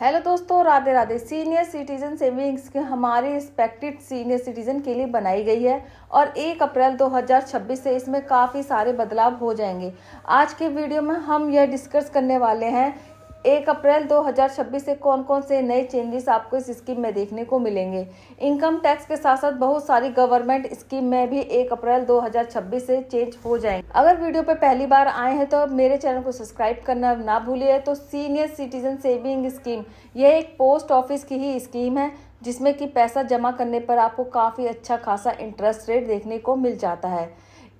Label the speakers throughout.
Speaker 1: Hello दोस्तों, Radhe Radhe. Senior citizen savings की हमारी रिस्पेक्टेड सीनियर सिटीजन के लिए बनाई गई है और 1 अप्रैल 2026 से इसमें काफ़ी सारे बदलाव हो जाएंगे। आज के वीडियो में हम यह डिस्कस करने वाले हैं 1 अप्रैल 2026 से कौन कौन से नए चेंजेस आपको इस स्कीम में देखने को मिलेंगे। इनकम टैक्स के साथ साथ बहुत सारी गवर्नमेंट स्कीम में भी 1 अप्रैल 2026 से चेंज हो जाएंगे। अगर वीडियो पे पहली बार आए हैं तो मेरे चैनल को सब्सक्राइब करना ना भूलिए। तो सीनियर सिटीजन सेविंग स्कीम यह एक पोस्ट ऑफिस की ही स्कीम है जिसमें कि पैसा जमा करने पर आपको काफ़ी अच्छा खासा इंटरेस्ट रेट देखने को मिल जाता है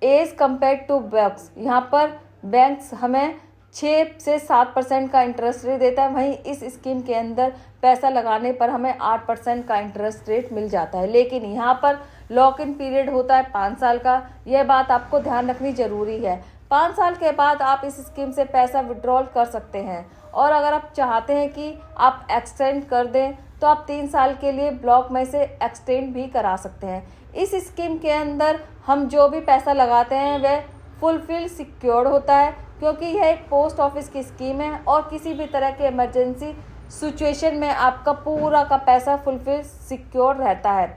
Speaker 1: एज कम्पेयर टू बैंक्स। यहाँ पर बैंक्स हमें 6 से 7% का इंटरेस्ट रेट देता है, वहीं इस स्कीम के अंदर पैसा लगाने पर हमें 8% का इंटरेस्ट रेट मिल जाता है। लेकिन यहाँ पर लॉक इन पीरियड होता है 5 साल का। यह बात आपको ध्यान रखनी जरूरी है। 5 साल के बाद आप इस स्कीम से पैसा विड्रॉल कर सकते हैं और अगर आप चाहते हैं कि आप एक्सटेंड कर दें तो आप 3 साल के लिए ब्लॉक में से एक्सटेंड भी करा सकते हैं। इस स्कीम के अंदर हम जो भी पैसा लगाते हैं वह फुलफिल सिक्योर्ड होता है क्योंकि यह एक पोस्ट ऑफिस की स्कीम है और किसी भी तरह के इमरजेंसी सिचुएशन में आपका पूरा का पैसा फुलफिल सिक्योर रहता है।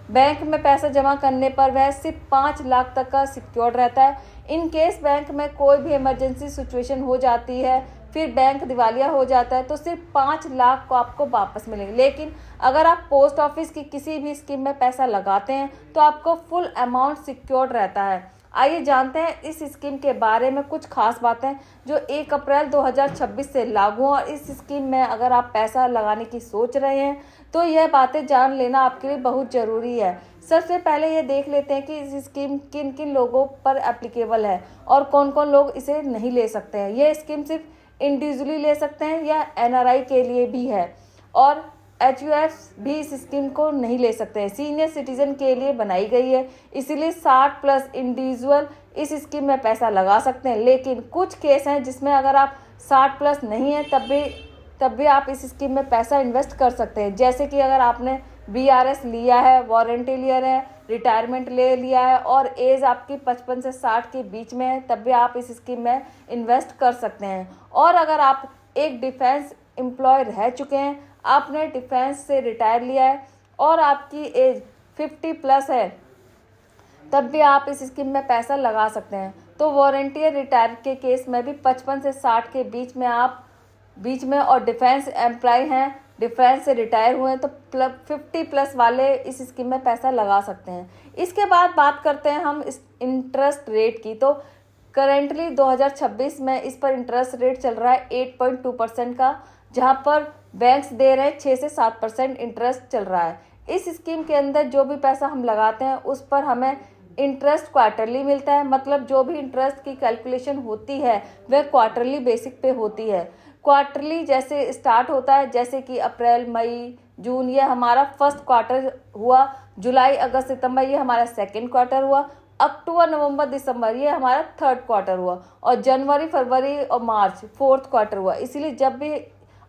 Speaker 1: बैंक में पैसा जमा करने पर वह सिर्फ 5 लाख तक का सिक्योर रहता है। इन केस बैंक में कोई भी इमरजेंसी सिचुएशन हो जाती है, फिर बैंक दिवालिया हो जाता है तो सिर्फ 5 लाख को आपको वापस मिलेंगे। लेकिन अगर आप पोस्ट ऑफिस की किसी भी स्कीम में पैसा लगाते हैं तो आपको फुल अमाउंट सिक्योर रहता है। आइए जानते हैं इस स्कीम के बारे में कुछ खास बातें जो 1 अप्रैल 2026 से लागू हैं। और इस स्कीम में अगर आप पैसा लगाने की सोच रहे हैं तो यह बातें जान लेना आपके लिए बहुत ज़रूरी है। सबसे पहले ये देख लेते हैं कि इस स्कीम किन किन लोगों पर एप्लीकेबल है और कौन कौन लोग इसे नहीं ले सकते हैं। यह स्कीम सिर्फ इंडिविजुअली ले सकते हैं या एनआरआई के लिए भी है और HUF भी इस स्कीम को नहीं ले सकते हैं। सीनियर सिटीजन के लिए बनाई गई है, इसीलिए 60+ इंडिविजुअल इस स्कीम में पैसा लगा सकते हैं। लेकिन कुछ केस हैं जिसमें अगर आप 60+ नहीं है तब भी आप इस स्कीम में पैसा इन्वेस्ट कर सकते हैं। जैसे कि अगर आपने BRS लिया है, वारंटी लिया है, रिटायरमेंट ले लिया है और एज आपकी 55 से 60 के बीच में है, तब भी आप इस स्कीम में इन्वेस्ट कर सकते हैं। और अगर आप एक डिफेंस एम्प्लॉय रह चुके हैं, आपने डिफेंस से रिटायर लिया है और आपकी एज 50+ है, तब भी आप इस स्कीम में पैसा लगा सकते हैं। तो वॉलंटियर रिटायर के केस में भी 55 से 60 के बीच में और डिफेंस एम्प्लॉय हैं, डिफेंस से रिटायर हुए हैं तो 50+ वाले इस स्कीम में पैसा लगा सकते हैं। इसके बाद बात करते हैं हम इस इंटरेस्ट रेट की। तो करेंटली 2026 में इस पर इंटरेस्ट रेट चल रहा है 8.2% का, जहां पर बैंक्स दे रहे हैं 6 से 7% इंटरेस्ट चल रहा है। इस स्कीम के अंदर जो भी पैसा हम लगाते हैं उस पर हमें इंटरेस्ट क्वार्टरली मिलता है। मतलब जो भी इंटरेस्ट की कैलकुलेशन होती है वह क्वार्टरली बेसिक पे होती है। क्वार्टरली जैसे स्टार्ट होता है, जैसे कि अप्रैल, मई, जून ये हमारा फर्स्ट क्वार्टर हुआ, जुलाई, अगस्त, सितंबर ये हमारा सेकेंड क्वार्टर हुआ, अक्टूबर, नवंबर, दिसंबर ये हमारा थर्ड क्वार्टर हुआ और जनवरी, फरवरी और मार्च फोर्थ क्वार्टर हुआ। इसीलिए जब भी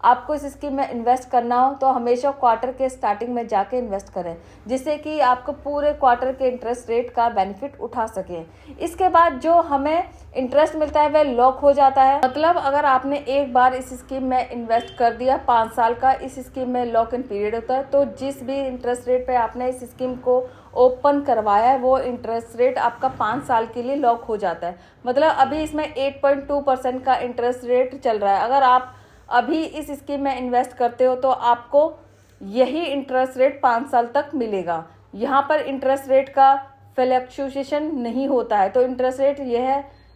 Speaker 1: आपको इस स्कीम में इन्वेस्ट करना हो तो हमेशा क्वार्टर के स्टार्टिंग में जाके इन्वेस्ट करें, जिससे कि आपको पूरे क्वार्टर के इंटरेस्ट रेट का बेनिफिट उठा सकें। इसके बाद जो हमें इंटरेस्ट मिलता है वह लॉक हो जाता है। मतलब अगर आपने एक बार इस स्कीम में इन्वेस्ट कर दिया 5 साल का, इस स्कीम में लॉक इन पीरियड होता है, तो जिस भी इंटरेस्ट रेट पे आपने इस स्कीम को ओपन करवाया है वो इंटरेस्ट रेट आपका 5 साल के लिए लॉक हो जाता है। मतलब अभी इसमें 8.2% का इंटरेस्ट रेट चल रहा है। अगर आप अभी इस स्कीम में इन्वेस्ट करते हो तो आपको यही इंटरेस्ट रेट 5 साल तक मिलेगा। यहाँ पर इंटरेस्ट रेट का फ्लक्चुएशन नहीं होता है, तो इंटरेस्ट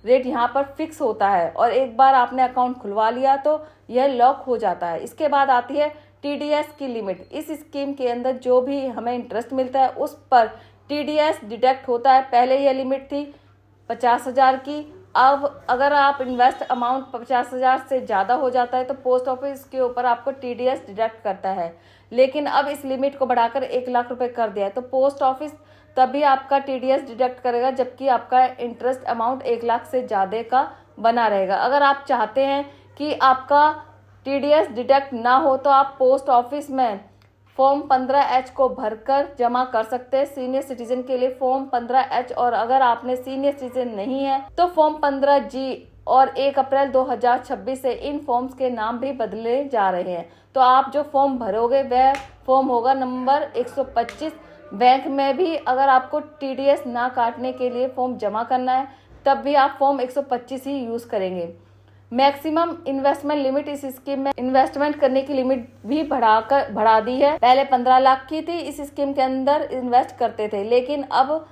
Speaker 1: रेट यहाँ पर फिक्स होता है और एक बार आपने अकाउंट खुलवा लिया तो यह लॉक हो जाता है। इसके बाद आती है TDS की लिमिट। इस स्कीम के अंदर जो भी हमें इंटरेस्ट मिलता है उस पर TDS डिडक्ट होता है। पहले यह लिमिट थी 50,000 की, अब अगर आप इन्वेस्ट अमाउंट 50,000 से ज़्यादा हो जाता है तो पोस्ट ऑफिस के ऊपर आपको TDS डिडक्ट करता है। लेकिन अब इस लिमिट को बढ़ाकर 1 लाख रुपए कर दिया है तो पोस्ट ऑफिस तभी आपका TDS डिडक्ट करेगा जबकि आपका इंटरेस्ट अमाउंट 1 लाख से ज़्यादा का बना रहेगा। अगर आप चाहते हैं कि आपका TDS डिडक्ट ना हो तो आप पोस्ट ऑफिस में फॉर्म 15H को भरकर जमा कर सकते हैं। सीनियर सिटीजन के लिए फॉर्म 15H और अगर आपने सीनियर सिटीजन नहीं है तो फॉर्म 15G और 1 अप्रैल 2026 से इन फॉर्म्स के नाम भी बदले जा रहे हैं। तो आप जो फॉर्म भरोगे वह फॉर्म होगा नंबर 125। बैंक में भी अगर आपको TDS ना काटने के लिए फॉर्म जमा करना है तब भी आप फॉर्म 125 ही यूज़ करेंगे। मैक्सिमम इन्वेस्टमेंट लिमिट इस स्कीम में इन्वेस्टमेंट करने की लिमिट भी बढ़ा दी है। पहले 15 लाख की थी, इस स्कीम के अंदर इन्वेस्ट करते थे, लेकिन अब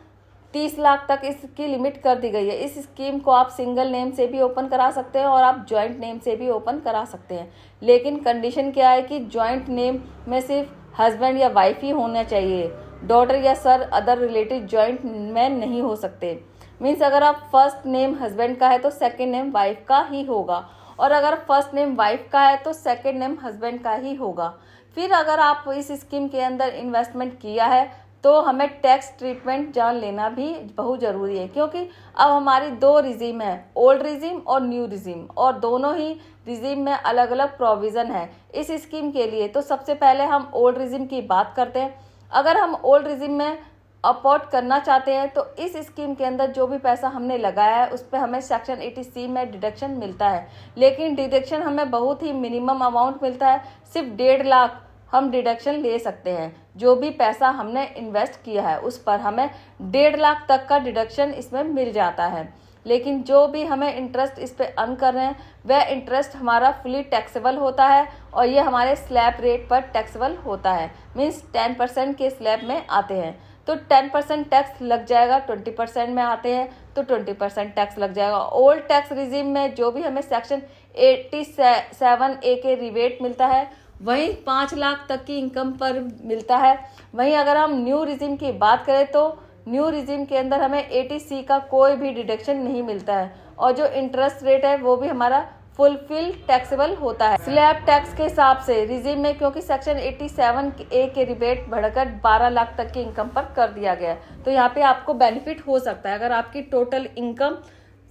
Speaker 1: 30 लाख तक इसकी लिमिट कर दी गई है। इस स्कीम को आप सिंगल नेम से भी ओपन करा सकते हैं और आप जॉइंट नेम से भी ओपन करा सकते हैं, लेकिन कंडीशन क्या है कि जॉइंट नेम में सिर्फ हस्बैंड या वाइफ ही होना चाहिए। डॉटर या सर अदर रिलेटिव जॉइंट में नहीं हो सकते। मीन्स अगर आप फर्स्ट नेम हस्बैंड का है तो सेकंड नेम वाइफ का ही होगा, और अगर फर्स्ट नेम वाइफ का है तो सेकंड नेम हस्बैंड का ही होगा। फिर अगर आप इस स्कीम के अंदर इन्वेस्टमेंट किया है तो हमें टैक्स ट्रीटमेंट जान लेना भी बहुत ज़रूरी है, क्योंकि अब हमारी 2 रिजीम है, ओल्ड रिजीम और न्यू रिजीम, और दोनों ही रिजीम में अलग अलग प्रोविज़न है इस स्कीम के लिए। तो सबसे पहले हम ओल्ड रिजीम की बात करते हैं। अगर हम ओल्ड रिजीम में अपोर्ट करना चाहते हैं तो इस स्कीम के अंदर जो भी पैसा हमने लगाया है उस पर हमें सेक्शन 80C में डिडक्शन मिलता है, लेकिन डिडक्शन हमें बहुत ही मिनिमम अमाउंट मिलता है। सिर्फ 1.5 लाख हम डिडक्शन ले सकते हैं। जो भी पैसा हमने इन्वेस्ट किया है उस पर हमें 1.5 लाख तक का डिडक्शन इसमें मिल जाता है, लेकिन जो भी हमें इंटरेस्ट इस पे अर्न कर रहे हैं वह इंटरेस्ट हमारा फुली टैक्सेबल होता है, और ये हमारे स्लैब रेट पर टैक्सेबल होता है। मीन्स 10% के स्लैब में आते हैं तो 10% टैक्स लग जाएगा, 20% में आते हैं तो 20% टैक्स लग जाएगा। ओल्ड टैक्स रिजीम में जो भी हमें सेक्शन 87A के रिबेट मिलता है वहीं 5 लाख तक की इनकम पर मिलता है। वहीं अगर हम न्यू रिजीम की बात करें तो न्यू रिजीम के अंदर हमें 80C का कोई भी डिडक्शन नहीं मिलता है, और जो इंटरेस्ट रेट है वो भी हमारा फुलफिल टैक्सेबल होता है। स्लैब टैक्स के हिसाब से रिजीम में, क्योंकि सेक्शन 87A के रिबेट बढ़कर 12 लाख तक की इनकम पर कर दिया गया है, तो यहाँ पे आपको बेनिफिट हो सकता है। अगर आपकी टोटल इनकम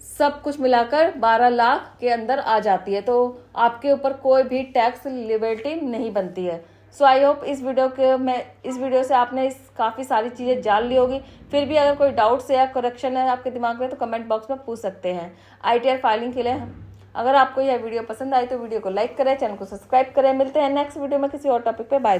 Speaker 1: सब कुछ मिलाकर 12 लाख के अंदर आ जाती है तो आपके ऊपर कोई भी टैक्स लिबर्टी नहीं बनती है। सो आई होप इस वीडियो से आपने काफ़ी सारी चीज़ें जान ली होगी। फिर भी अगर कोई डाउट्स या करेक्शन है आपके दिमाग में तो कमेंट बॉक्स में पूछ सकते हैं। ITR फाइलिंग के लिए अगर आपको यह वीडियो पसंद आई तो वीडियो को लाइक करें, चैनल को सब्सक्राइब करें। मिलते हैं नेक्स्ट वीडियो में किसी और टॉपिक पे। बाय।